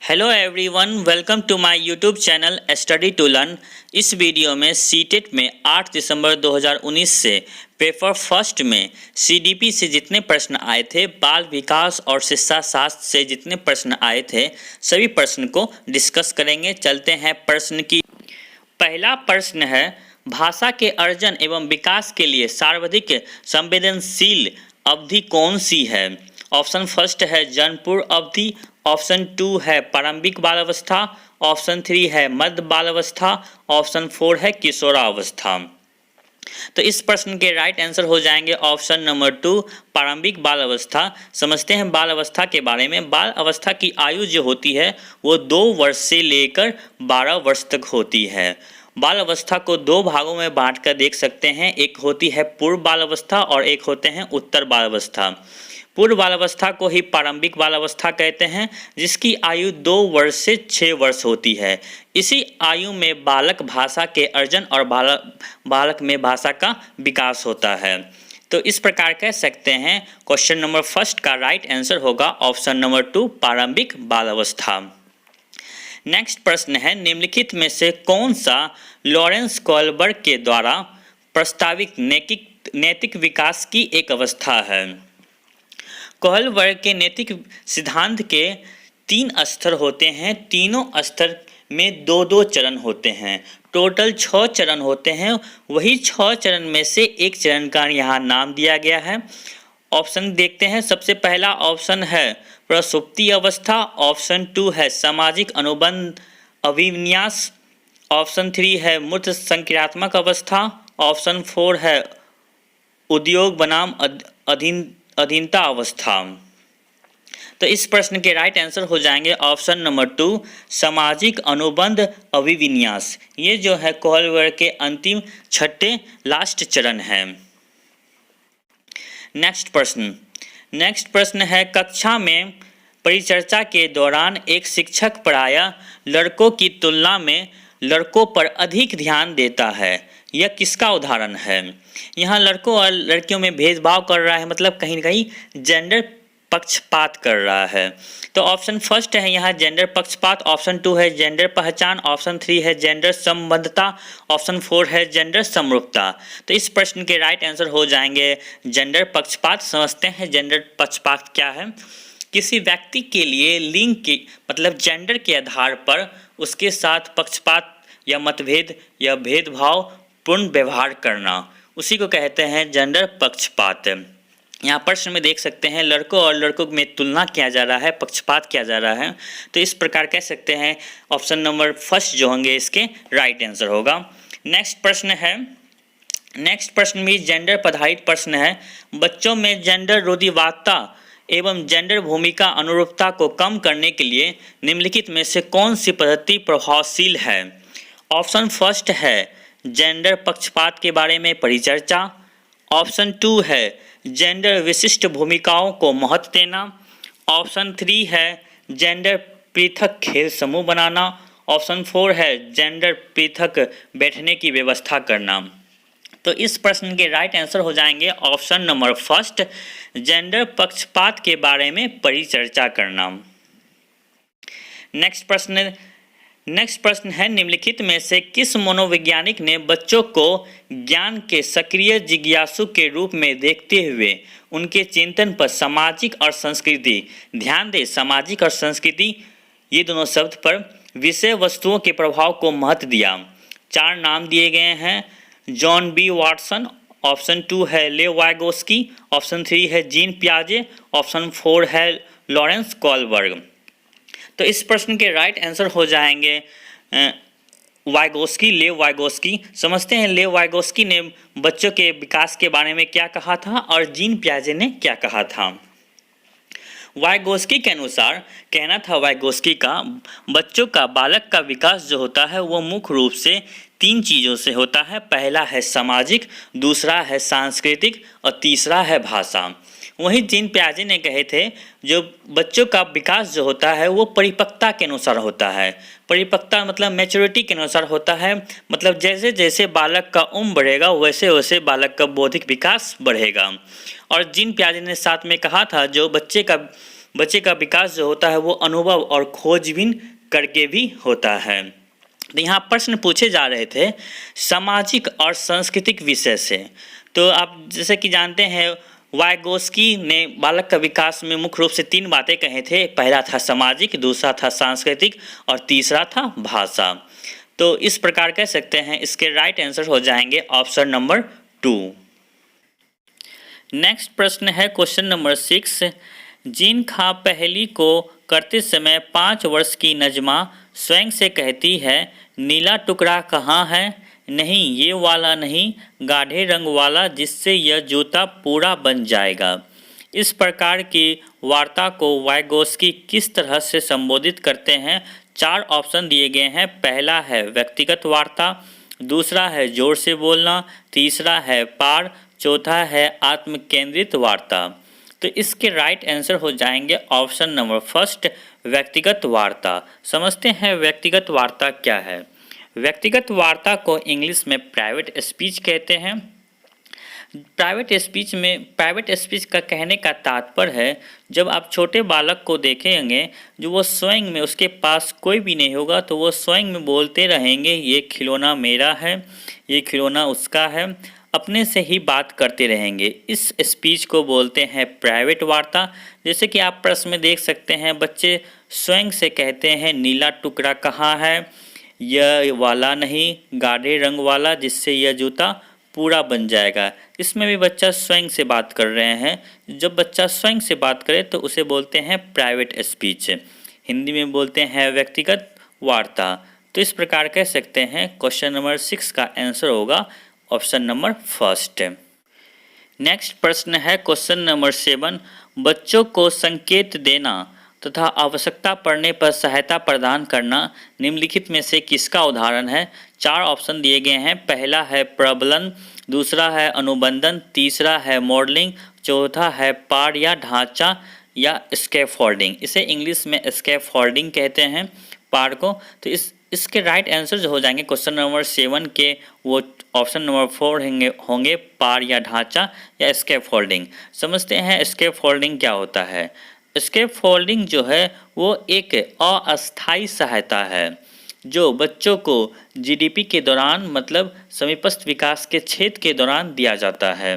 Hello everyone, welcome to my YouTube channel study to learn. इस video में CTET में 8 दिसंबर 2019 से पेपर फर्स्ट में सीडीपी से जितने प्रश्न आए थे, बाल विकास और शिक्षा शास्त्र से जितने प्रश्न आए थे, सभी प्रश्न को डिस्कस करेंगे। चलते हैं प्रश्न की। पहला प्रश्न है, भाषा के अर्जन एवं विकास के लिए सर्वाधिक संवेदनशील अवधि कौन सी है? ऑप्शन फर्स्ट है जन्मपूर्व अवधि, ऑप्शन 2 है प्रारंभिक बालावस्था, ऑप्शन 3 है मध्य बालावस्था, ऑप्शन 4 है किशोरावस्था। तो इस प्रश्न के राइट आंसर हो जाएंगे ऑप्शन नंबर 2 प्रारंभिक बाल अवस्था। समझते हैं बाल अवस्था के बारे में। बाल अवस्था की आयु जो होती है वो 2 वर्ष से लेकर 12 वर्ष तक होती है। बाल अवस्था को 2 भागों में बांटकर देख सकते हैं। एक होती है पूर्व बाल अवस्था और एक होते हैं उत्तर बाल अवस्था। पूर्व बाल अवस्था को ही प्रारंभिक बाल अवस्था कहते हैं, जिसकी आयु 2 वर्ष से 6 वर्ष होती है। इसी आयु में बालक भाषा के अर्जन और बालक में भाषा का विकास होता है। तो इस प्रकार कह सकते हैं क्वेश्चन नंबर फर्स्ट का राइट आंसर होगा ऑप्शन नंबर 2 प्रारंभिक बाल अवस्था। नेक्स्ट प्रश्न है, निम्नलिखित में से कौन सा लॉरेंस कोहलबर्ग के द्वारा प्रस्तावित नैतिक विकास की एक अवस्था है? कोहलबर्ग के नैतिक सिद्धांत के 3 स्तर होते हैं। तीनों स्तर में 2-2 चरण होते हैं। टोटल 6 चरण होते हैं। वही 6 चरण में से एक चरण का यहाँ नाम दिया गया है। ऑप्शन देखते हैं। सबसे पहला ऑप्शन है प्रसुप्ति अवस्था, ऑप्शन 2 है सामाजिक अनुबंध अभिविन्यास, ऑप्शन 3 है मूर्त संक्रियात्मक अवस्था, ऑप्शन 4 है उद्योग बनाम अधीनता अवस्था। तो इस प्रश्न के राइट आंसर हो जाएंगे ऑप्शन नंबर 2 सामाजिक अनुबंध अभिविन्यास। ये जो है कोहलबर्ग के अंतिम छठे लास्ट चरण है। नेक्स्ट प्रश्न है, कक्षा में परिचर्चा के दौरान एक शिक्षक प्रायः लड़कों की तुलना में लड़कों पर अधिक ध्यान देता है। यह किसका उदाहरण है? यहाँ लड़कों और लड़कियों में भेदभाव कर रहा है, मतलब कहीं ना कहीं जेंडर पक्षपात कर रहा है। तो ऑप्शन फर्स्ट है यहाँ जेंडर पक्षपात, ऑप्शन 2 है जेंडर पहचान, ऑप्शन 3 है जेंडर संबद्धता, ऑप्शन 4 है जेंडर समरूपता। तो इस प्रश्न के राइट आंसर हो जाएंगे जेंडर पक्षपात। समझते हैं जेंडर पक्षपात क्या है। किसी व्यक्ति के लिए लिंग के मतलब जेंडर के आधार पर उसके साथ पक्षपात या मतभेद या भेदभाव पूर्ण व्यवहार करना, उसी को कहते हैं जेंडर पक्षपात। यहाँ प्रश्न में देख सकते हैं लड़कों और लड़कों में तुलना किया जा रहा है, पक्षपात किया जा रहा है। तो इस प्रकार कह सकते हैं ऑप्शन नंबर फर्स्ट जो होंगे इसके राइट आंसर होगा। नेक्स्ट प्रश्न भी जेंडर पर आधारित प्रश्न है। बच्चों में जेंडर रूढ़िवादिता एवं जेंडर भूमिका अनुरूपता को कम करने के लिए निम्नलिखित में से कौन सी पद्धति प्रभावशील है? ऑप्शन फर्स्ट है जेंडर पक्षपात के बारे में परिचर्चा, ऑप्शन 2 है जेंडर विशिष्ट भूमिकाओं को महत्व देना, ऑप्शन 3 है जेंडर पृथक खेल समूह बनाना, ऑप्शन 4 है जेंडर पृथक बैठने की व्यवस्था करना। तो इस प्रश्न के राइट आंसर हो जाएंगे ऑप्शन नंबर फर्स्ट जेंडर पक्षपात के बारे में परिचर्चा करना। नेक्स्ट प्रश्न है, निम्नलिखित में से किस मनोवैज्ञानिक ने बच्चों को ज्ञान के सक्रिय जिज्ञासु के रूप में देखते हुए उनके चिंतन पर सामाजिक और संस्कृति, ध्यान दें सामाजिक और संस्कृति ये दोनों शब्द पर विषय वस्तुओं के प्रभाव को महत्व दिया? 4 नाम दिए गए हैं। जॉन बी वाटसन, ऑप्शन 2 है लेव वाइगोस्की, ऑप्शन 3 है जीन पियाजे, ऑप्शन 4 है लॉरेंस कोहलबर्ग। तो इस प्रश्न के राइट आंसर हो जाएंगे वाइगोस्की, लेव वाइगोस्की। समझते हैं लेव वाइगोस्की ने बच्चों के विकास के बारे में क्या कहा था और जीन पियाजे ने क्या कहा था। वाइगोस्की के अनुसार कहना था वाइगोस्की का, बच्चों का बालक का विकास जो होता है वो मुख्य रूप से 3 चीज़ों से होता है। पहला है सामाजिक, दूसरा है सांस्कृतिक और तीसरा है भाषा। वहीं जीन पियाजे ने कहे थे जो बच्चों का विकास जो होता है वो परिपक्वता के अनुसार होता है। परिपक्वता मतलब मैच्योरिटी के अनुसार होता है, मतलब जैसे जैसे बालक का उम्र बढ़ेगा वैसे वैसे बालक का बौद्धिक विकास बढ़ेगा। और जीन पियाजे ने साथ में कहा था जो बच्चे का बच्चे का विकास जो होता है वो अनुभव और खोजबीन करके भी होता है। तो यहाँ प्रश्न पूछे जा रहे थे सामाजिक और सांस्कृतिक विषय से। तो आप जैसे कि जानते हैं वाइगोस्की ने बालक का विकास में मुख्य रूप से 3 बातें कहे थे। पहला था सामाजिक, दूसरा था सांस्कृतिक और तीसरा था भाषा। तो इस प्रकार कह सकते हैं इसके राइट आंसर हो जाएंगे ऑप्शन नंबर 2। नेक्स्ट प्रश्न है क्वेश्चन नंबर 6। जीन खां पहेली को करते समय 5 वर्ष की नजमा स्वयं से कहती है नीला टुकड़ा कहाँ है? नहीं, ये वाला नहीं, गाढ़े रंग वाला जिससे यह जूता पूरा बन जाएगा। इस प्रकार की वार्ता को वाइगोस्की किस तरह से संबोधित करते हैं? 4 ऑप्शन दिए गए हैं। पहला है व्यक्तिगत वार्ता, दूसरा है जोर से बोलना, तीसरा है पार, चौथा है आत्मकेंद्रित वार्ता। तो इसके राइट आंसर हो जाएंगे ऑप्शन नंबर फर्स्ट, व्यक्तिगत वार्ता। समझते हैं व्यक्तिगत वार्ता क्या है। व्यक्तिगत वार्ता को इंग्लिश में प्राइवेट स्पीच कहते हैं। प्राइवेट स्पीच का कहने का तात्पर्य है जब आप छोटे बालक को देखेंगे जो वो स्वयं में, उसके पास कोई भी नहीं होगा तो वो स्वयं में बोलते रहेंगे ये खिलौना मेरा है, ये खिलौना उसका है, अपने से ही बात करते रहेंगे। इस स्पीच को बोलते हैं प्राइवेट वार्ता। जैसे कि आप प्रश्न में देख सकते हैं बच्चे स्वयं से कहते हैं नीला टुकड़ा कहाँ है, यह वाला नहीं, गाढ़े रंग वाला जिससे यह जूता पूरा बन जाएगा। इसमें भी बच्चा स्वयं से बात कर रहे हैं। जब बच्चा स्वयं से बात करे तो उसे बोलते हैं प्राइवेट स्पीच। हिंदी में बोलते हैं व्यक्तिगत वार्ता। तो इस प्रकार कह सकते हैं क्वेश्चन नंबर 6 का आंसर होगा ऑप्शन नंबर फर्स्ट। नेक्स्ट प्रश्न है क्वेश्चन नंबर 7। बच्चों को संकेत देना तथा आवश्यकता पड़ने पर सहायता प्रदान करना निम्नलिखित में से किसका उदाहरण है? 4 ऑप्शन दिए गए हैं। पहला है प्रबलन, दूसरा है अनुबंधन, तीसरा है मॉडलिंग, चौथा है पार या ढांचा या स्कैफोल्डिंग। इसे इंग्लिश में स्कैफोल्डिंग कहते हैं पार को। तो इसके राइट आंसर जो हो जाएंगे क्वेश्चन नंबर 7 के वो ऑप्शन नंबर 4 होंगे पार या ढांचा या स्कैफोल्डिंग। समझते हैं स्कैफोल्डिंग क्या होता है। स्कैफोल्डिंग जो है वो एक अस्थायी सहायता है जो बच्चों को जीडीपी के दौरान मतलब समीपस्थ विकास के क्षेत्र के दौरान दिया जाता है।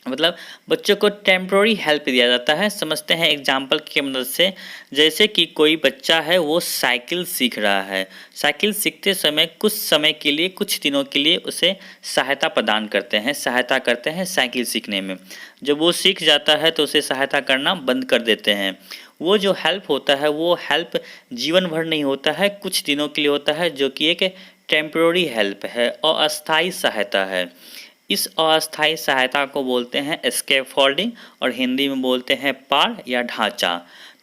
मतलब बच्चों को टेम्प्रोरी हेल्प दिया जाता है। समझते हैं एग्जाम्पल की मदद से। जैसे कि कोई बच्चा है वो साइकिल सीख रहा है। साइकिल सीखते समय कुछ समय के लिए, कुछ दिनों के लिए उसे सहायता प्रदान करते हैं, सहायता करते हैं साइकिल सीखने में। जब वो सीख जाता है तो उसे सहायता करना बंद कर देते हैं। वो जो हेल्प होता है वो हेल्प जीवन भर नहीं होता है, कुछ दिनों के लिए होता है, जो कि एक टेम्प्रोरी हेल्प है, अस्थायी सहायता है। इस अस्थायी सहायता को बोलते हैं स्कैफोल्डिंग और हिंदी में बोलते हैं पार या ढांचा।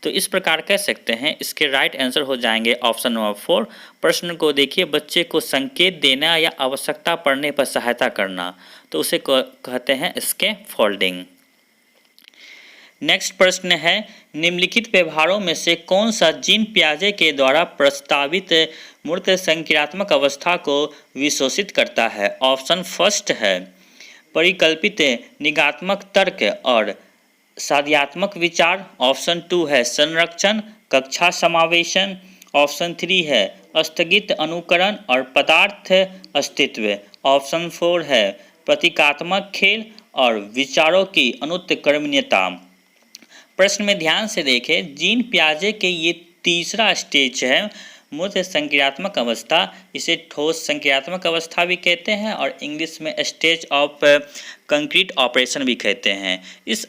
तो इस प्रकार कह सकते हैं। इसके राइट आंसर हो जाएंगे ऑप्शन नंबर 4। प्रश्न को देखिए, बच्चे को संकेत देना या आवश्यकता पड़ने पर सहायता करना, तो उसे कहते हैं स्कैफोल्डिंग। नेक्स्ट प्रश्न है निम्नलिखित व्यवहारों में से कौन सा जीन पियाजे के द्वारा प्रस्तावित मूर्त संक्रियात्मक अवस्था को विशोषित करता है? ऑप्शन फर्स्ट है परिकल्पित निगात्मक तर्क और साध्यात्मक विचार, ऑप्शन 2 है संरक्षण कक्षा समावेशन, ऑप्शन 3 है स्थगित अनुकरण और पदार्थ अस्तित्व, ऑप्शन 4 है प्रतीकात्मक खेल और विचारों की अनुत्क्रमणीयता। प्रश्न में ध्यान से देखें, जीन पियाजे के ये तीसरा स्टेज है मूर्त संक्रियात्मक अवस्था। इसे ठोस संक्रियात्मक अवस्था भी कहते हैं और इंग्लिश में स्टेज ऑफ कंक्रीट ऑपरेशन भी कहते हैं। इस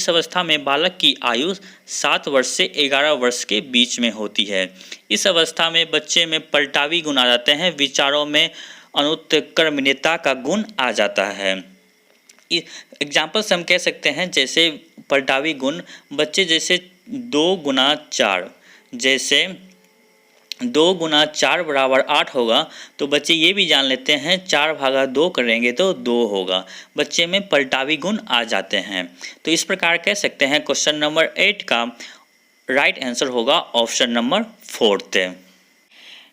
अवस्था में बालक की आयु 7 वर्ष से 11 वर्ष के बीच में होती है। इस अवस्था में बच्चे में पलटावी गुण आ जाते हैं, विचारों में अनुत्क्रमणीयता का गुण आ जाता है। एग्जाम्पल से हम कह सकते हैं जैसे पलटावी गुण, बच्चे जैसे 2 गुना 4, जैसे 2 गुना 4 बराबर 8 होगा तो बच्चे ये भी जान लेते हैं 4 भागा 2 करेंगे तो 2 होगा। बच्चे में पलटावी गुण आ जाते हैं। तो इस प्रकार कह सकते हैं क्वेश्चन नंबर 8 का राइट आंसर होगा ऑप्शन नंबर 4।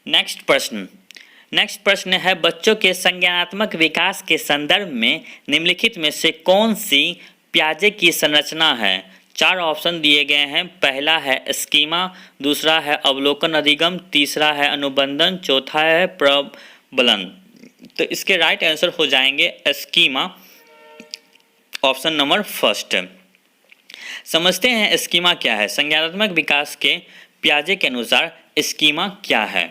नेक्स्ट प्रश्न है बच्चों के संज्ञानात्मक विकास के संदर्भ में निम्नलिखित में से कौन सी पियाजे की संरचना है? चार ऑप्शन दिए गए हैं। पहला है स्कीमा, दूसरा है अवलोकन अधिगम, तीसरा है अनुबंधन, चौथा है प्रबलन। तो इसके राइट आंसर हो जाएंगे स्कीमा, ऑप्शन नंबर फर्स्ट। समझते हैं स्कीमा क्या है। संज्ञानात्मक विकास के पियाजे के अनुसार स्कीमा क्या है।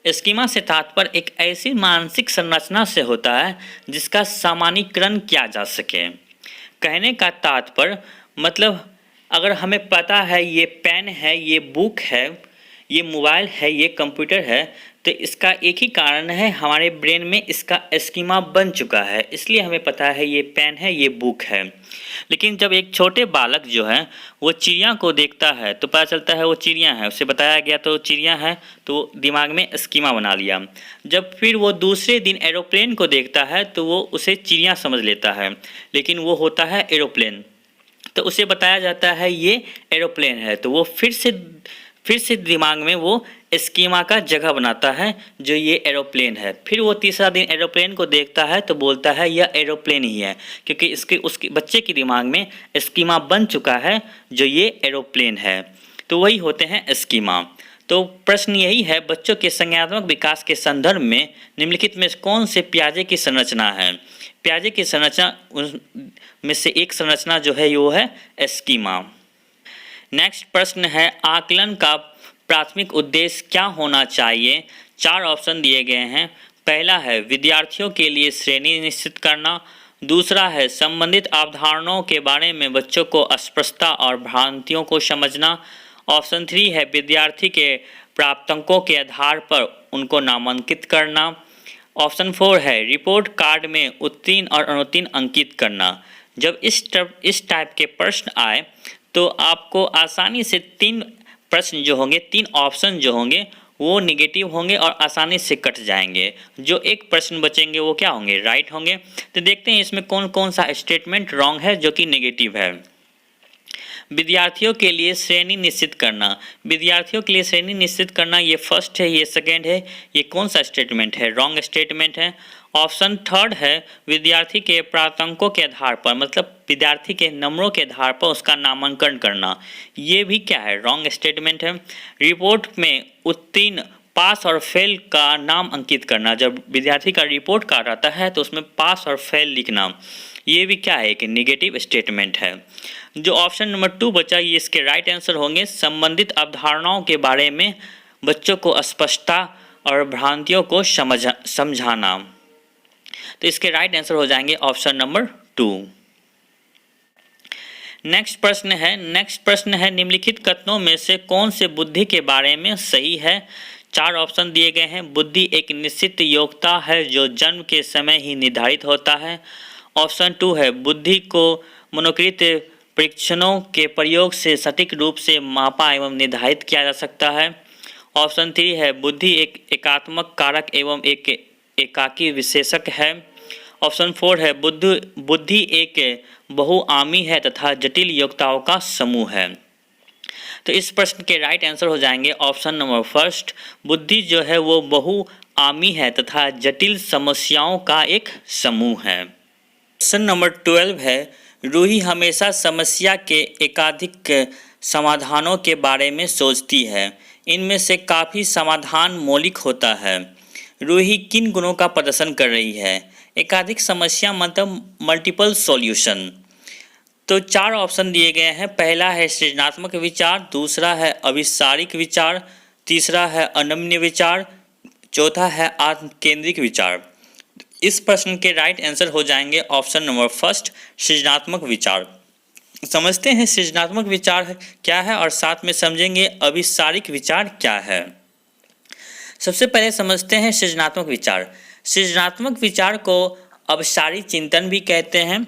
स्कीमा से तात्पर्य एक ऐसी मानसिक संरचना से होता है जिसका सामान्यीकरण किया जा सके। कहने का तात्पर्य मतलब अगर हमें पता है ये पेन है, ये बुक है, ये मोबाइल है, ये कंप्यूटर है, तो इसका एक ही कारण है, हमारे ब्रेन में इसका स्कीमा बन चुका है, इसलिए हमें पता है ये पेन है, ये बुक है। लेकिन जब एक छोटे बालक जो है वो चिड़िया को देखता है तो पता चलता है वो चिड़िया है, उसे बताया गया तो चिड़िया है, तो दिमाग में स्कीमा बना लिया। जब फिर वो दूसरे दिन एरोप्लेन को देखता है तो वो उसे चिड़िया समझ लेता है, लेकिन वो होता है एरोप्लेन, तो उसे बताया जाता है ये एरोप्लेन है, तो वो फिर से दिमाग में वो स्कीमा का जगह बनाता है जो ये एरोप्लेन है। फिर वो तीसरा दिन एरोप्लेन को देखता है तो बोलता है यह एरोप्लेन ही है, क्योंकि उसके बच्चे के दिमाग में स्कीमा बन चुका है जो ये एरोप्लेन है। तो वही होते हैं स्कीमा। तो प्रश्न यही है, बच्चों के संज्ञानात्मक विकास के संदर्भ में निम्नलिखित में कौन से पियाजे की संरचना है। पियाजे की संरचना में से एक संरचना जो है वो है स्कीमा। नेक्स्ट प्रश्न है, आकलन का प्राथमिक उद्देश्य क्या होना चाहिए। चार ऑप्शन दिए गए हैं। पहला है विद्यार्थियों के लिए श्रेणी निश्चित करना, दूसरा है संबंधित अवधारणाओं के बारे में बच्चों को अस्पष्टता और भ्रांतियों को समझना, ऑप्शन 3 है विद्यार्थी के प्राप्तांकों के आधार पर उनको नामांकित करना, ऑप्शन 4 है रिपोर्ट कार्ड में उत्तीर्ण और अनुत्तीर्ण अंकित करना। जब इस टाइप के प्रश्न आए तो आपको आसानी से तीन प्रश्न जो होंगे, तीन ऑप्शन जो होंगे वो निगेटिव होंगे और आसानी से कट जाएंगे। जो एक प्रश्न बचेंगे वो क्या होंगे, राइट होंगे। तो देखते हैं इसमें कौन कौन सा स्टेटमेंट रॉन्ग है जो कि नेगेटिव है। विद्यार्थियों के लिए श्रेणी निश्चित करना, विद्यार्थियों के लिए श्रेणी निश्चित करना ये फर्स्ट है, ये सेकेंड है, ये कौन सा स्टेटमेंट है, रॉन्ग स्टेटमेंट है। ऑप्शन थर्ड है विद्यार्थी के प्राप्तांकों के आधार पर, मतलब विद्यार्थी के नंबरों के आधार पर उसका नामांकन करना, ये भी क्या है, रॉन्ग स्टेटमेंट है। रिपोर्ट में उत्तीर्ण, पास और फेल का नाम अंकित करना, जब विद्यार्थी का रिपोर्ट कार्ड आता है तो उसमें पास और फेल लिखना, ये भी क्या है कि नेगेटिव स्टेटमेंट है। जो ऑप्शन नंबर 2 बचा ये इसके राइट आंसर होंगे। संबंधित अवधारणाओं के बारे में बच्चों को स्पष्टता और भ्रांतियों को समझाना, तो इसके राइट आंसर हो जाएंगे ऑप्शन नंबर 2। नेक्स्ट प्रश्न है निम्नलिखित कथनों में से कौन से बुद्धि के बारे में सही है। चार ऑप्शन दिए गए हैं। बुद्धि एक निश्चित योग्यता है जो जन्म के समय ही निर्धारित होता है। ऑप्शन 2 है बुद्धि को मनोकृत परीक्षणों के प्रयोग से सटीक रूप से मापा एवं निर्धारित किया जा सकता है। ऑप्शन 3 है बुद्धि एक एकात्मक कारक एवं एक एकाकी विशेषक है। ऑप्शन 4 है बुद्धि एक बहुआमी है तथा जटिल योग्यताओं का समूह है। तो इस प्रश्न के राइट आंसर हो जाएंगे ऑप्शन नंबर फर्स्ट, बुद्धि जो है वो बहुआमी है तथा जटिल समस्याओं का एक समूह है। क्वेश्चन नंबर 12 है, रूही हमेशा समस्या के एकाधिक समाधानों के बारे में सोचती है, इनमें से काफ़ी समाधान मौलिक होता है। रूही किन गुणों का प्रदर्शन कर रही है। एकाधिक समस्या मतलब मल्टीपल सॉल्यूशन। तो चार ऑप्शन दिए गए हैं। पहला है सृजनात्मक विचार, दूसरा है अविचारिक विचार, तीसरा है अनन्य विचार, चौथा है आत्म केंद्रिक विचार। इस प्रश्न के राइट आंसर हो जाएंगे ऑप्शन नंबर फर्स्ट, सृजनात्मक विचार। समझते हैं सृजनात्मक विचार क्या है और साथ में समझेंगे अविचारिक विचार क्या है। सबसे पहले समझते हैं सृजनात्मक विचार। सृजनात्मक विचार को अविचारी चिंतन भी कहते हैं।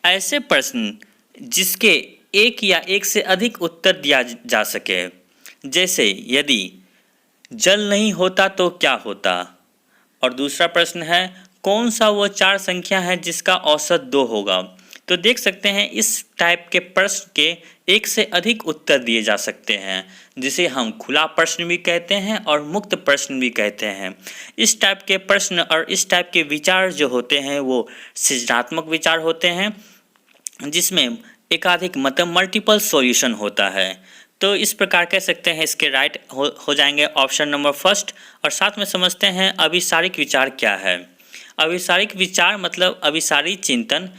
ऐसे प्रश्न जिसके एक या एक से अधिक उत्तर दिया जा सके, जैसे यदि जल नहीं होता तो क्या होता। और दूसरा प्रश्न है कौन सा वो चार संख्या है जिसका औसत 2 होगा। तो देख सकते हैं इस टाइप के प्रश्न के एक से अधिक उत्तर दिए जा सकते हैं, जिसे हम खुला प्रश्न भी कहते हैं और मुक्त प्रश्न भी कहते हैं। इस टाइप के प्रश्न और इस टाइप के विचार जो होते हैं वो सृजनात्मक विचार होते हैं, जिसमें एकाधिक मतलब मल्टीपल सॉल्यूशन होता है। तो इस प्रकार कह सकते हैं इसके राइट हो जाएंगे ऑप्शन नंबर फर्स्ट। और साथ में समझते हैं अभिसारिक विचार क्या है। अभिसारिक विचार मतलब अभिसारी चिंतन,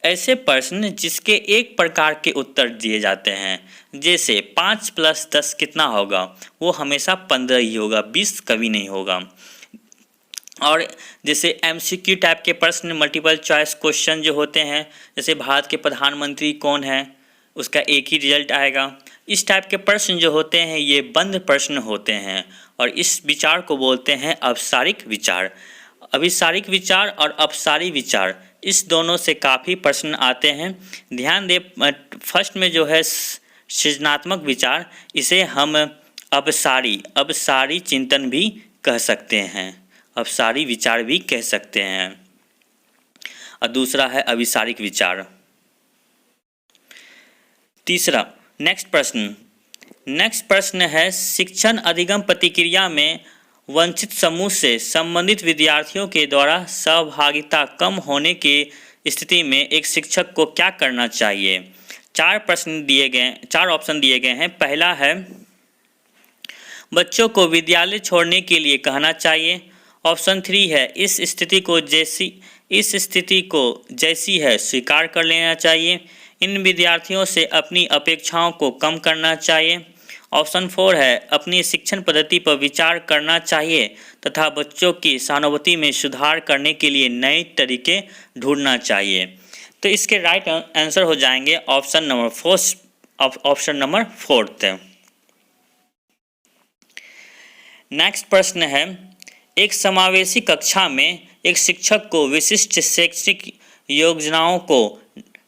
ऐसे प्रश्न जिसके एक प्रकार के उत्तर दिए जाते हैं। जैसे 5 + 10 कितना होगा, वो हमेशा 15 ही होगा, 20 कभी नहीं होगा। और जैसे एमसीक्यू टाइप के प्रश्न, मल्टीपल चॉइस क्वेश्चन जो होते हैं, जैसे भारत के प्रधानमंत्री कौन है, उसका एक ही रिजल्ट आएगा। इस टाइप के प्रश्न जो होते हैं ये बंद प्रश्न होते हैं और इस विचार को बोलते हैं अभिसारिक विचार। अभिसारिक विचार और अपसारी विचार, इस दोनों से काफ़ी प्रश्न आते हैं। ध्यान दें, फर्स्ट में जो है सृजनात्मक विचार, इसे हम अपसारी चिंतन भी कह सकते हैं, अपसारी विचार भी कह सकते हैं। और दूसरा है अभिसारिक विचार। तीसरा नेक्स्ट प्रश्न है, शिक्षण अधिगम प्रतिक्रिया में वंचित समूह से संबंधित विद्यार्थियों के द्वारा सहभागिता कम होने की स्थिति में एक शिक्षक को क्या करना चाहिए। चार ऑप्शन दिए गए हैं। पहला है बच्चों को विद्यालय छोड़ने के लिए कहना चाहिए। ऑप्शन 3 है इस स्थिति को जैसी है स्वीकार कर लेना चाहिए। इन विद्यार्थियों से अपनी अपेक्षाओं को कम करना चाहिए। ऑप्शन 4 है अपनी शिक्षण पद्धति पर विचार करना चाहिए तथा बच्चों की सहानुभूति में सुधार करने के लिए नए तरीके ढूंढना चाहिए। तो इसके राइट आंसर हो जाएंगे ऑप्शन नंबर 4। नेक्स्ट प्रश्न है, एक समावेशी कक्षा में एक शिक्षक को विशिष्ट शैक्षिक योजनाओं को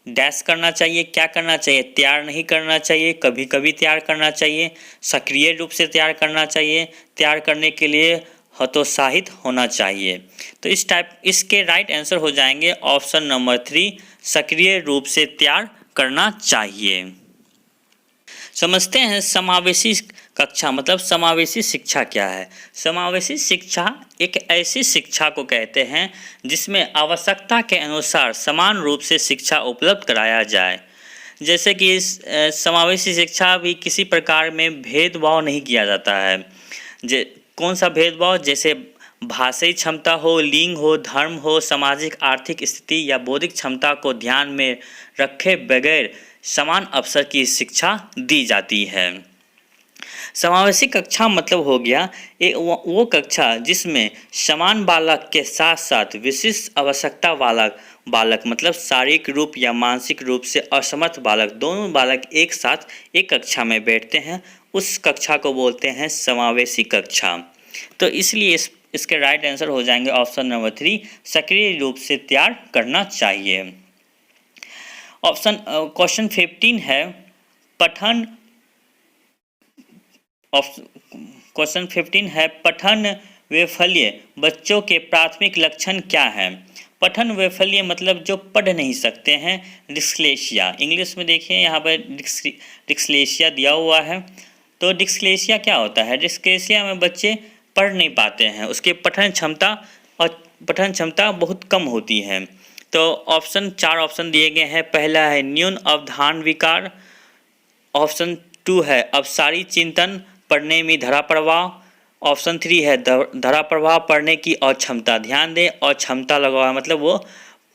डैश करना चाहिए। क्या करना चाहिए? तैयार नहीं करना चाहिए, कभी कभी तैयार करना चाहिए, सक्रिय रूप से तैयार करना चाहिए, तैयार करने के लिए हतोत्साहित होना चाहिए। तो इसके राइट आंसर हो जाएंगे ऑप्शन नंबर 3, सक्रिय रूप से तैयार करना चाहिए। समझते हैं समावेशी कक्षा मतलब समावेशी शिक्षा क्या है। समावेशी शिक्षा एक ऐसी शिक्षा को कहते हैं जिसमें आवश्यकता के अनुसार समान रूप से शिक्षा उपलब्ध कराया जाए। जैसे कि इस समावेशी शिक्षा भी किसी प्रकार में भेदभाव नहीं किया जाता है। कौन सा भेदभाव? जैसे भाषाई क्षमता हो, लिंग हो, धर्म हो, सामाजिक आर्थिक स्थिति या बौद्धिक क्षमता को ध्यान में रखे बगैर समान अवसर की शिक्षा दी जाती है। समावेशी कक्षा मतलब हो गया वो कक्षा जिसमें समान बालक के साथ साथ विशिष्ट आवश्यकता वाला बालक मतलब शारीरिक रूप या मानसिक रूप से असमर्थ बालक, दोनों बालक एक साथ एक कक्षा में बैठते हैं, उस कक्षा को बोलते हैं समावेशी कक्षा। तो इसलिए इसके राइट आंसर हो जाएंगे ऑप्शन नंबर 3, सक्रिय रूप से तैयार करना चाहिए। क्वेश्चन 15 है क्वेश्चन 15 है पठन वैफल्य बच्चों के प्राथमिक लक्षण क्या है। पठन वैफल्य मतलब जो पढ़ नहीं सकते हैं, डिस्लेक्सिया। इंग्लिश में देखिए यहाँ पर डिस्लेक्सिया दिया हुआ है। तो डिस्लेक्सिया क्या होता है? डिस्लेक्सिया में बच्चे पढ़ नहीं पाते हैं, उसके पठन क्षमता बहुत कम होती है। तो 4 ऑप्शन दिए गए हैं। पहला है न्यून अवधान विकार। ऑप्शन 2 है अपसारी चिंतन, पढ़ने में धरा प्रवाह। ऑप्शन 3 है धरा प्रवाह पढ़ने की अक्षमता। ध्यान दें, अक्षमता लगा मतलब वो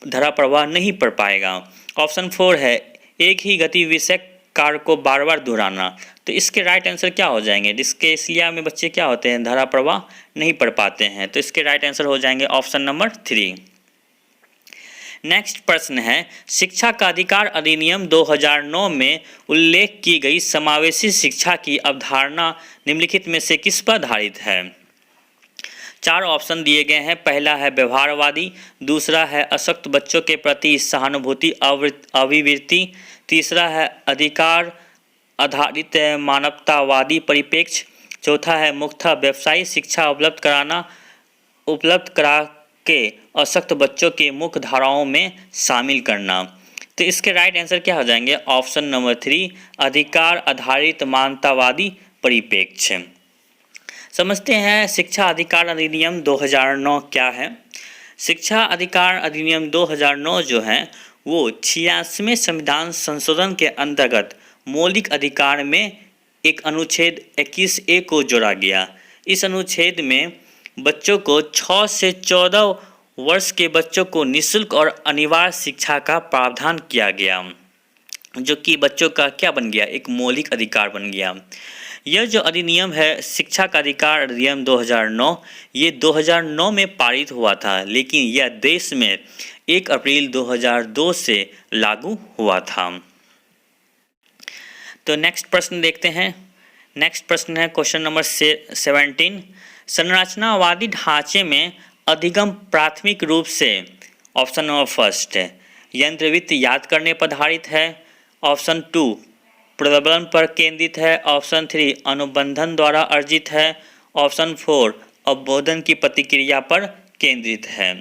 धरा प्रवाह नहीं पढ़ पाएगा। ऑप्शन 4 है एक ही गति विषय कार्य को बार बार दोहराना। तो इसके राइट आंसर क्या हो जाएंगे? डिस्लेक्सिया में बच्चे क्या होते हैं? धारा प्रवाह नहीं पढ़ पाते हैं। तो इसके राइट आंसर हो जाएंगे ऑप्शन नंबर 3। नेक्स्ट प्रश्न है शिक्षा का अधिकार अधिनियम 2009 में उल्लेख की गई समावेशी शिक्षा की अवधारणा निम्नलिखित में से किस पर आधारित है। 4 ऑप्शन दिए गए हैं। पहला है व्यवहारवादी, दूसरा है अशक्त बच्चों के प्रति सहानुभूति अभिवृत्ति, तीसरा है अधिकार आधारित मानवतावादी परिप्रेक्ष्य, चौथा है मुख्यतः व्यवसायिक शिक्षा उपलब्ध करा के अशक्त बच्चों के मुख्य धाराओं में शामिल करना। तो इसके राइट आंसर क्या हो जाएंगे? ऑप्शन नंबर 3, अधिकार आधारित मानवतावादी परिप्रेक्ष्य। समझते हैं शिक्षा अधिकार अधिनियम 2009 क्या है। शिक्षा अधिकार अधिनियम 2009 जो है वो 86वें संविधान संशोधन के अंतर्गत मौलिक अधिकार में एक अनुच्छेद 21A को जोड़ा गया। इस अनुच्छेद में बच्चों को 6 से 14 वर्ष के बच्चों को निःशुल्क और अनिवार्य शिक्षा का प्रावधान किया गया, जो कि बच्चों का क्या बन गया, एक मौलिक अधिकार बन गया। यह जो अधिनियम है शिक्षा का अधिकार अधिनियम 2009, ये 2009 में पारित हुआ था, लेकिन यह देश में 1 अप्रैल 2002 से लागू हुआ था। तो नेक्स्ट प्रश्न देखते हैं। नेक्स्ट प्रश्न है क्वेश्चन नंबर 17। संरचनावादी ढांचे में अधिगम प्राथमिक रूप से ऑप्शन नंबर फर्स्ट है यंत्रवृत्त याद करने पर आधारित है, ऑप्शन 2 प्रबलन पर केंद्रित है, ऑप्शन 3 अनुबंधन द्वारा अर्जित है, ऑप्शन 4 अवबोधन की प्रतिक्रिया पर केंद्रित है।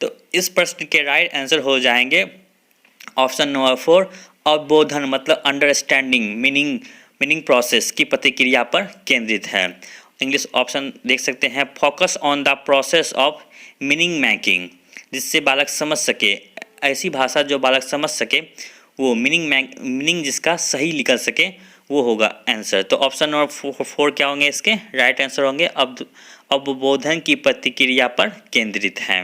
तो इस प्रश्न के राइट आंसर हो जाएंगे ऑप्शन नंबर 4 अवबोधन मतलब अंडरस्टैंडिंग मीनिंग प्रोसेस की प्रतिक्रिया पर केंद्रित है। इंग्लिश ऑप्शन देख सकते हैं focus on the process of meaning making, जिससे बालक समझ सके, ऐसी भाषा जो बालक समझ सके, वो मीनिंग जिसका सही निकल सके वो होगा आंसर। तो ऑप्शन नंबर 4 क्या होंगे, इसके राइट आंसर होंगे अवबोधन की प्रतिक्रिया पर केंद्रित है।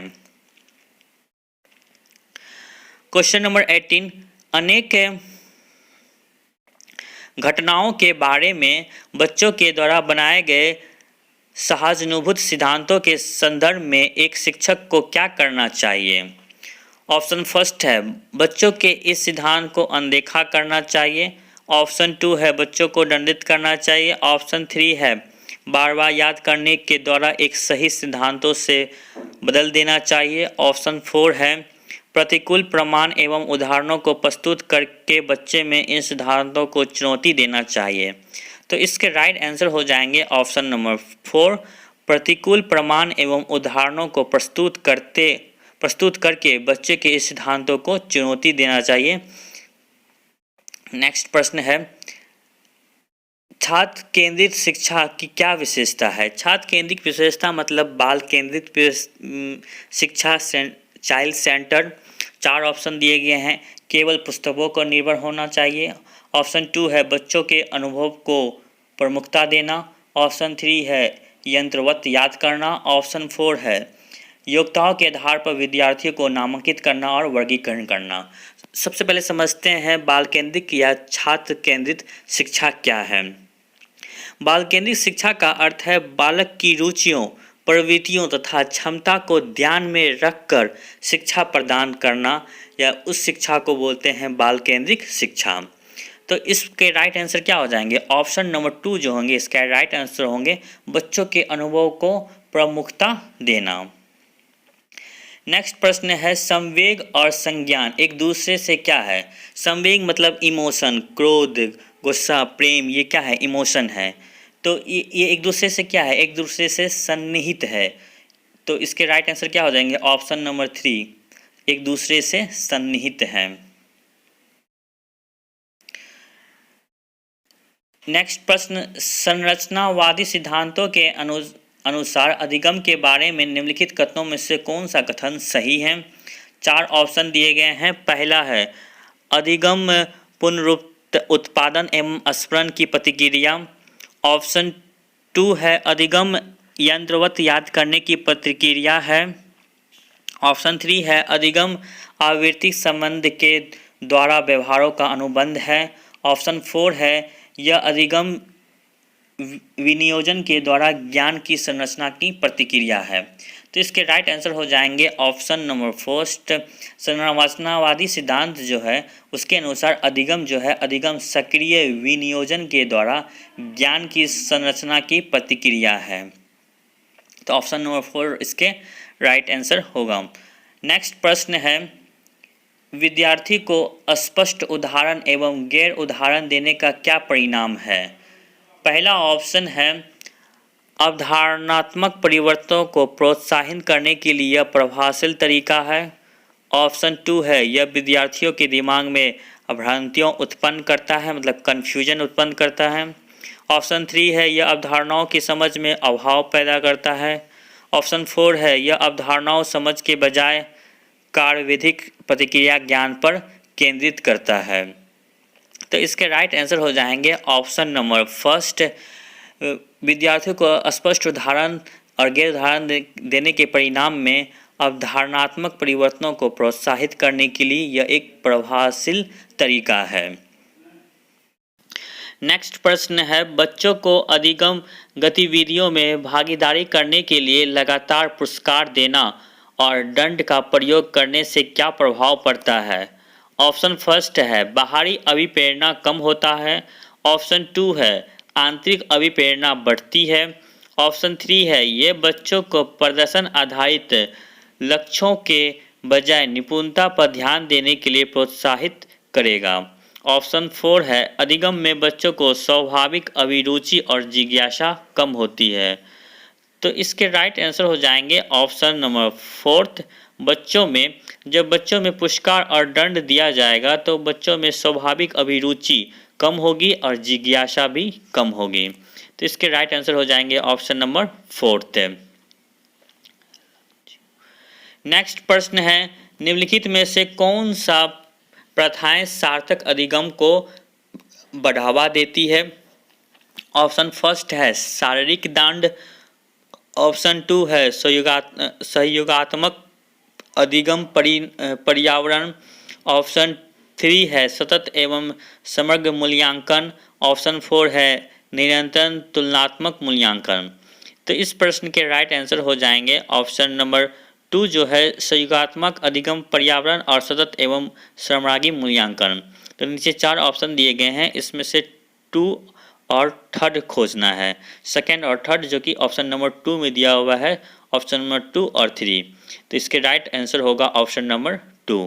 क्वेश्चन नंबर 18 अनेक घटनाओं के बारे में बच्चों के द्वारा बनाए गए सहानुभूति सिद्धांतों के संदर्भ में एक शिक्षक को क्या करना चाहिए। ऑप्शन फर्स्ट है बच्चों के इस सिद्धांत को अनदेखा करना चाहिए, ऑप्शन 2 है बच्चों को दंडित करना चाहिए, ऑप्शन 3 है बार बार याद करने के द्वारा एक सही सिद्धांतों से बदल देना चाहिए, ऑप्शन 4 है प्रतिकूल प्रमाण एवं उदाहरणों को प्रस्तुत करके बच्चे में इन सिद्धांतों को चुनौती देना चाहिए। तो इसके राइट आंसर हो जाएंगे ऑप्शन नंबर 4 प्रतिकूल प्रमाण एवं उदाहरणों को प्रस्तुत करके बच्चे के इस सिद्धांतों को चुनौती देना चाहिए। नेक्स्ट प्रश्न है छात्र केंद्रित शिक्षा की क्या विशेषता है। छात्र केंद्रित विशेषता मतलब बाल केंद्रित शिक्षा चाइल्ड सेंटर्ड। 4 ऑप्शन दिए गए हैं। केवल पुस्तकों पर निर्भर होना चाहिए, ऑप्शन 2 है बच्चों के अनुभव को प्रमुखता देना, ऑप्शन 3 है यंत्रवत याद करना, ऑप्शन 4 है योग्यताओं के आधार पर विद्यार्थियों को नामांकित करना और वर्गीकरण करना। सबसे पहले समझते हैं बाल केंद्रित या छात्र केंद्रित शिक्षा क्या है। बाल केंद्रित शिक्षा का अर्थ है बालक की रुचियों, प्रवृत्तियों तथा क्षमता को ध्यान में रखकर शिक्षा प्रदान करना, या उस शिक्षा को बोलते हैं बाल केंद्रित शिक्षा। तो इसके राइट आंसर क्या हो जाएंगे, ऑप्शन नंबर 2 जो होंगे इसका राइट आंसर होंगे बच्चों के अनुभव को प्रमुखता देना। नेक्स्ट प्रश्न है संवेग और संज्ञान एक दूसरे से क्या है। संवेग मतलब इमोशन, क्रोध, गुस्सा, प्रेम, ये क्या है, इमोशन है। तो ये एक दूसरे से क्या है, एक दूसरे से सन्निहित है। तो इसके राइट आंसर क्या हो जाएंगे, ऑप्शन नंबर 3 एक दूसरे से सन्निहित है। नेक्स्ट प्रश्न संरचनावादी सिद्धांतों के अनुसार अधिगम के बारे में निम्नलिखित कथनों में से कौन सा कथन सही है। 4 ऑप्शन दिए गए हैं। पहला है अधिगम पुनरुक्त उत्पादन एवं स्मरण की प्रतिक्रिया, ऑप्शन 2 है अधिगम यंत्रवत याद करने की प्रतिक्रिया है, ऑप्शन 3 है अधिगम आवृत्ति संबंध के द्वारा व्यवहारों का अनुबंध है, ऑप्शन 4 है यह अधिगम विनियोजन के द्वारा ज्ञान की संरचना की प्रतिक्रिया है। तो इसके राइट आंसर हो जाएंगे ऑप्शन नंबर 4। संरचनावादी सिद्धांत जो है उसके अनुसार अधिगम जो है अधिगम सक्रिय विनियोजन के द्वारा ज्ञान की संरचना की प्रतिक्रिया है। तो ऑप्शन नंबर 4 इसके राइट आंसर होगा। नेक्स्ट प्रश्न है विद्यार्थी को स्पष्ट उदाहरण एवं गैर उदाहरण देने का क्या परिणाम है। पहला ऑप्शन है अवधारणात्मक परिवर्तनों को प्रोत्साहित करने के लिए यह प्रभावशील तरीका है, ऑप्शन 2 है यह विद्यार्थियों के दिमाग में भ्रांतियों उत्पन्न करता है मतलब कन्फ्यूजन उत्पन्न करता है, ऑप्शन 3 है यह अवधारणाओं की समझ में अभाव पैदा करता है, ऑप्शन 4 है यह अवधारणाओं समझ के बजाय कार्यविधिक प्रतिक्रिया ज्ञान पर केंद्रित करता है। तो इसके राइट आंसर हो जाएंगे ऑप्शन नंबर फर्स्ट। विद्यार्थियों को स्पष्ट उदाहरण और गैर उदाहरण देने के परिणाम में अवधारणात्मक परिवर्तनों को प्रोत्साहित करने के लिए यह एक प्रभावशील तरीका है। नेक्स्ट प्रश्न है, बच्चों को अधिगम गतिविधियों में भागीदारी करने के लिए लगातार पुरस्कार देना और दंड का प्रयोग करने से क्या प्रभाव पड़ता है? ऑप्शन फर्स्ट है बाहरी अभिप्रेरणा कम होता है। ऑप्शन टू है आंतरिक अभिप्रेरणा बढ़ती है। ऑप्शन थ्री है ये बच्चों को प्रदर्शन आधारित लक्ष्यों के बजाय निपुणता पर ध्यान देने के लिए प्रोत्साहित करेगा। ऑप्शन फोर है अधिगम में बच्चों को स्वाभाविक अभिरुचि और जिज्ञासा कम होती है। तो इसके राइट आंसर हो जाएंगे ऑप्शन नंबर फोर्थ। जब बच्चों में पुरस्कार और दंड दिया जाएगा तो बच्चों में स्वाभाविक अभिरुचि कम होगी और जिज्ञासा भी कम होगी। तो इसके राइट आंसर हो जाएंगे ऑप्शन नंबर फोर्थ। नेक्स्ट प्रश्न है, निम्नलिखित में से कौन सा प्रथाएं सार्थक अधिगम को बढ़ावा देती है? ऑप्शन फर्स्ट है शारीरिक दंड। ऑप्शन टू है सहयोगात्मक अधिगम पर्यावरण। ऑप्शन थ्री है सतत एवं समग्र मूल्यांकन। ऑप्शन फोर है निरंतर तुलनात्मक मूल्यांकन। तो इस प्रश्न के राइट आंसर हो जाएंगे ऑप्शन नंबर टू जो है सहयोगात्मक अधिगम पर्यावरण और सतत एवं समग्र मूल्यांकन। तो नीचे चार ऑप्शन दिए गए हैं, इसमें से टू और थर्ड खोजना है, सेकंड और थर्ड, जो कि ऑप्शन नंबर टू में दिया हुआ है, ऑप्शन नंबर टू और थ्री। तो इसके राइट आंसर होगा ऑप्शन नंबर टू।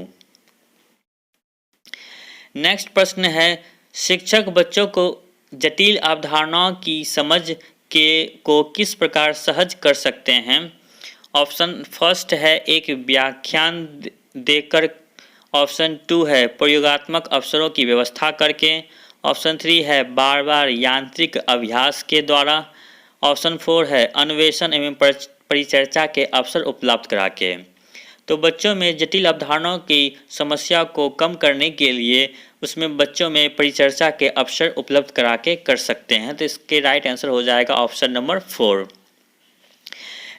नेक्स्ट प्रश्न है, शिक्षक बच्चों को जटिल अवधारणाओं की समझ को किस प्रकार सहज कर सकते हैं? ऑप्शन फर्स्ट है एक व्याख्यान देकर। ऑप्शन टू है प्रयोगात्मक अवसरों की व्यवस्था करके। ऑप्शन थ्री है बार बार यांत्रिक अभ्यास के द्वारा। ऑप्शन फोर है अन्वेषण एवं परिचर्चा के अवसर उपलब्ध करा के। तो बच्चों में जटिल अवधारणाओं की समस्या को कम करने के लिए उसमें बच्चों में परिचर्चा के अवसर उपलब्ध करा के कर सकते हैं। तो इसके राइट आंसर हो जाएगा ऑप्शन नंबर फोर।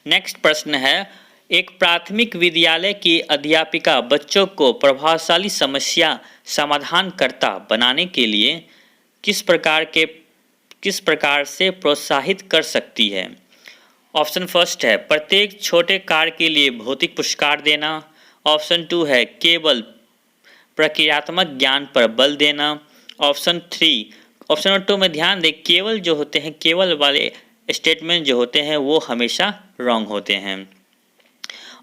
नेक्स्ट प्रश्न है, एक प्राथमिक विद्यालय की अध्यापिका बच्चों को प्रभावशाली समस्या समाधानकर्ता बनाने के लिए किस प्रकार से प्रोत्साहित कर सकती है? ऑप्शन फर्स्ट है प्रत्येक छोटे कार्य के लिए भौतिक पुरस्कार देना। ऑप्शन टू है केवल प्रक्रियात्मक ज्ञान पर बल देना। ऑप्शन नंबर टू में ध्यान दें, केवल जो होते हैं, केवल वाले स्टेटमेंट जो होते हैं वो हमेशा रॉन्ग होते हैं।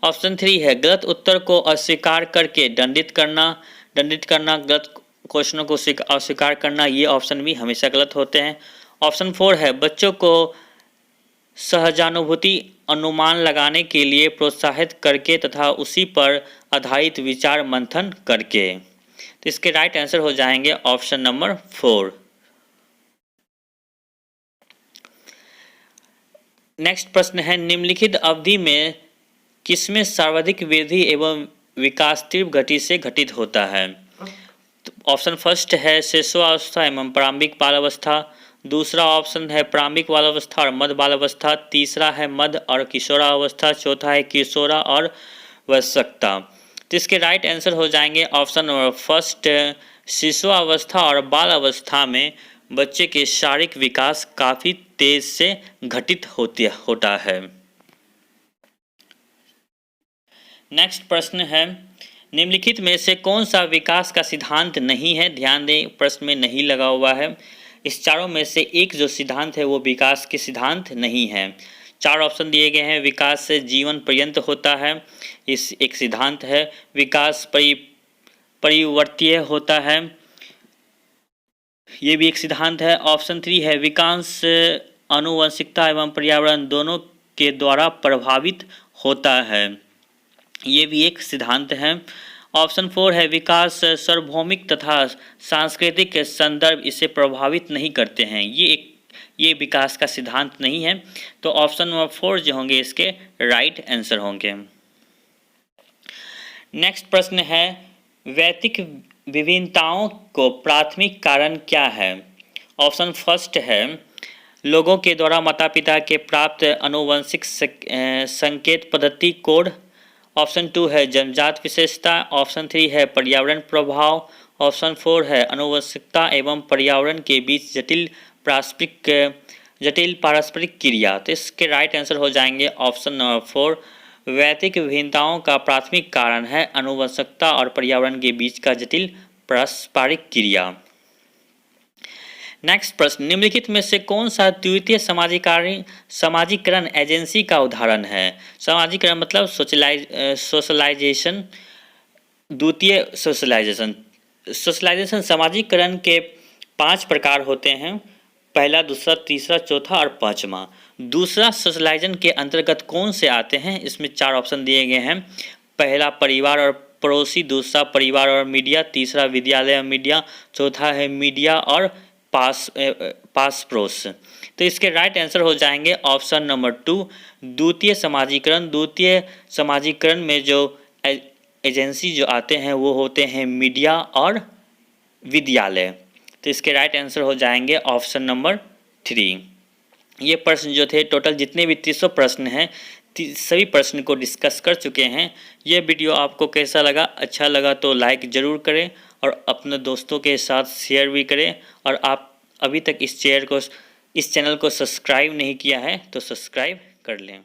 ऑप्शन थ्री है गलत उत्तर को अस्वीकार करके दंडित करना, गलत क्वेश्चनों को अस्वीकार करना, ये ऑप्शन भी हमेशा गलत होते हैं। ऑप्शन फोर है बच्चों को सहजानुभूति अनुमान लगाने के लिए प्रोत्साहित करके तथा उसी पर आधारित विचार मंथन करके। तो इसके राइट आंसर हो जाएंगे ऑप्शन नंबर फोर। नेक्स्ट प्रश्न है, निम्नलिखित अवधि में किसमें सर्वाधिक वृद्धि एवं विकास तीव्र गति से घटित होता है? तो ऑप्शन फर्स्ट है शिशुअवस्था एवं प्रारंभिक बालावस्था। दूसरा ऑप्शन है प्रारंभिक बालावस्था और मध्य बालावस्था। तीसरा है मध्य और किशोरावस्था। चौथा है किशोरा और वयस्कता। तो इसके राइट आंसर हो जाएंगे ऑप्शन नंबर फर्स्ट। शिशुअवस्था और बाल अवस्था में बच्चे के शारीरिक विकास काफ़ी तेज से घटित होता है। नेक्स्ट प्रश्न है, निम्नलिखित में से कौन सा विकास का सिद्धांत नहीं है? ध्यान दें, प्रश्न में नहीं लगा हुआ है। इस चारों में से एक जो सिद्धांत है वो विकास के सिद्धांत नहीं है। चार ऑप्शन दिए गए हैं। विकास से जीवन पर्यंत होता है, इस एक सिद्धांत है। विकास परिवर्तीय होता है, ये भी एक सिद्धांत है। ऑप्शन थ्री है विकास आनुवंशिकता एवं पर्यावरण दोनों के द्वारा प्रभावित होता है, ये भी एक सिद्धांत है। ऑप्शन फोर है विकास सार्वभौमिक तथा सांस्कृतिक संदर्भ इसे प्रभावित नहीं करते हैं, ये विकास का सिद्धांत नहीं है। तो ऑप्शन नंबर फोर जो होंगे इसके राइट आंसर होंगे। नेक्स्ट प्रश्न है, वैयक्तिक विभिन्नताओं को प्राथमिक कारण क्या है? ऑप्शन फर्स्ट है लोगों के द्वारा माता पिता के प्राप्त आनुवंशिक संकेत पद्धति कोड। ऑप्शन 2 है जन्मजात विशेषता। ऑप्शन 3 है पर्यावरण प्रभाव। ऑप्शन 4 है आनुवंशिकता एवं पर्यावरण के बीच जटिल पारस्परिक क्रिया। तो इसके राइट आंसर हो जाएंगे ऑप्शन नंबर 4, वैयक्तिक विभिन्नताओं का प्राथमिक कारण है आनुवंशिकता और पर्यावरण के बीच का जटिल पारस्परिक क्रिया। नेक्स्ट प्रश्न, निम्नलिखित में से कौन सा द्वितीय समाजीकरण एजेंसी का उदाहरण है? समाजीकरण मतलब सोशलाइजेशन। द्वितीय सोशलाइजेशन समाजीकरण के 5 प्रकार होते हैं, पहला, दूसरा, तीसरा, चौथा और पांचवा। दूसरा सोशलाइजेशन के अंतर्गत कौन से आते हैं? इसमें 4 ऑप्शन दिए गए हैं। पहला परिवार और पड़ोसी, दूसरा परिवार और मीडिया, तीसरा विद्यालय और मीडिया, चौथा है मीडिया और पास पड़ोस। तो इसके राइट आंसर हो जाएंगे ऑप्शन नंबर 2, द्वितीय समाजीकरण। द्वितीय समाजीकरण में जो एजेंसी जो आते हैं वो होते हैं मीडिया और विद्यालय। तो इसके राइट आंसर हो जाएंगे ऑप्शन नंबर 3। ये प्रश्न जो थे, टोटल जितने भी 300 प्रश्न हैं, सभी प्रश्न को डिस्कस कर चुके हैं। ये वीडियो आपको कैसा लगा? अच्छा लगा तो लाइक ज़रूर करें और अपने दोस्तों के साथ शेयर भी करें। और आप अभी तक इस चैनल को सब्सक्राइब नहीं किया है तो सब्सक्राइब कर लें।